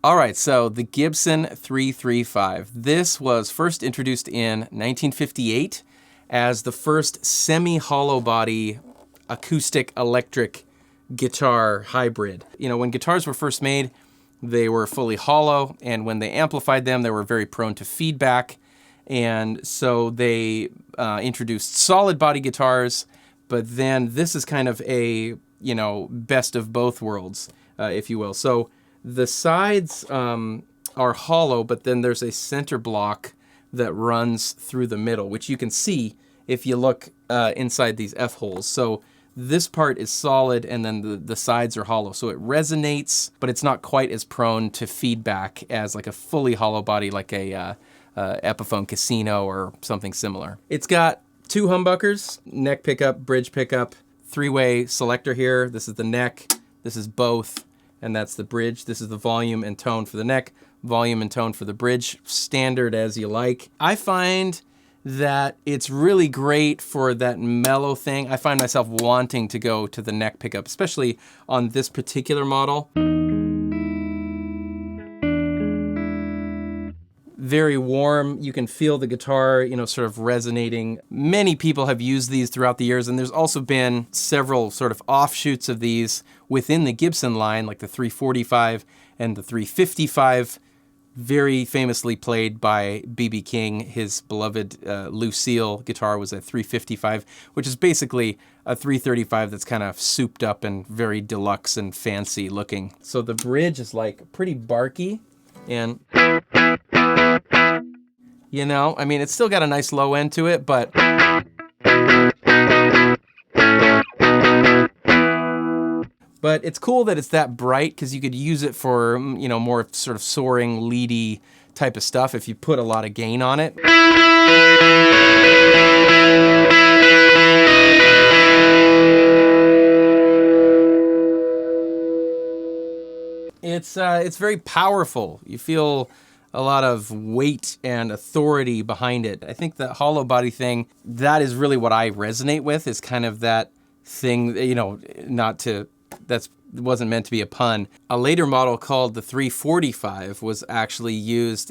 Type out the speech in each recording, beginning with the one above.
All right, so the Gibson 335. This was first introduced in 1958 as the first semi-hollow body acoustic electric guitar hybrid. You know, when guitars were first made, they were fully hollow, and when they amplified them, they were very prone to feedback. And so they introduced solid body guitars, but then this is kind of a, you know, best of both worlds, if you will. So the sides are hollow, but then there's a center block that runs through the middle, which you can see if you look inside these F-holes. So this part is solid, and then the sides are hollow. So it resonates, but it's not quite as prone to feedback as like a fully hollow body, like a Epiphone Casino or something similar. It's got two humbuckers, neck pickup, bridge pickup, three-way selector here. This is the neck, this is both, and that's the bridge. This is the volume and tone for the neck, volume and tone for the bridge, standard as you like. I find that it's really great for that mellow thing. I find myself wanting to go to the neck pickup, especially on this particular model. Very warm. You can feel the guitar, you know, sort of resonating. Many people have used these throughout the years, and there's also been several sort of offshoots of these within the Gibson line, like the 345 and the 355, very famously played by B.B. King. His beloved Lucille guitar was a 355, which is basically a 335 that's kind of souped up and very deluxe and fancy looking. So the bridge is like pretty barky, and you know, I mean, it's still got a nice low end to it, but it's cool that it's that bright, because you could use it for, you know, more sort of soaring, leady type of stuff if you put a lot of gain on it. It's very powerful. You feel a lot of weight and authority behind it. I think the hollow body thing, that is really what I resonate with, is kind of that thing, you know, that wasn't meant to be a pun. A later model called the 345 was actually used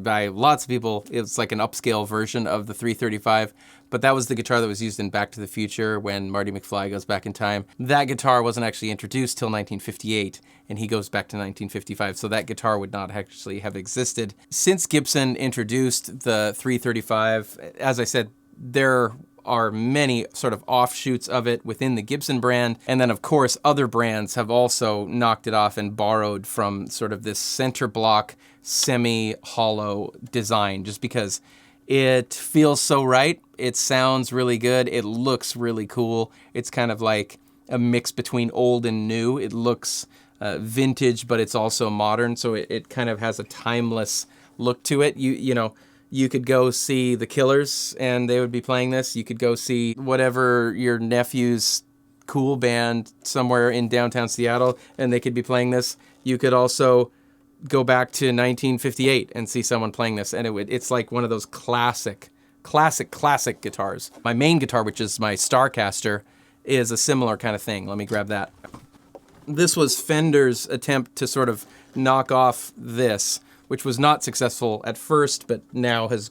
by lots of people. It's like an upscale version of the 335, but that was the guitar that was used in Back to the Future when Marty McFly goes back in time. That guitar wasn't actually introduced till 1958, and he goes back to 1955, so that guitar would not actually have existed. Since Gibson introduced the 335, as I said, there are many sort of offshoots of it within the Gibson brand. And then, of course, other brands have also knocked it off and borrowed from sort of this center block, semi-hollow design, just because it feels so right. It sounds really good. It looks really cool. It's kind of like a mix between old and new. It looks vintage, but it's also modern. So it kind of has a timeless look to it. You know, you could go see the Killers and they would be playing this. You could go see whatever your nephew's cool band somewhere in downtown Seattle and they could be playing this. You could also go back to 1958 and see someone playing this, and it's like one of those classic guitars. My main guitar, which is my Starcaster, is a similar kind of thing. Let me grab that. This was Fender's attempt to sort of knock off this, which was not successful at first, but now has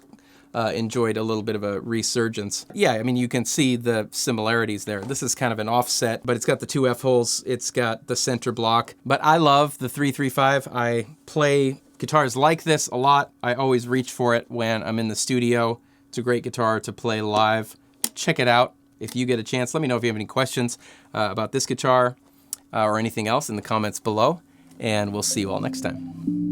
enjoyed a little bit of a resurgence. Yeah, I mean, you can see the similarities there. This is kind of an offset, but it's got the two F-holes, it's got the center block. But I love the 335. I play guitars like this a lot. I always reach for it when I'm in the studio. It's a great guitar to play live. Check it out if you get a chance. Let me know if you have any questions about this guitar or anything else in the comments below, and we'll see you all next time.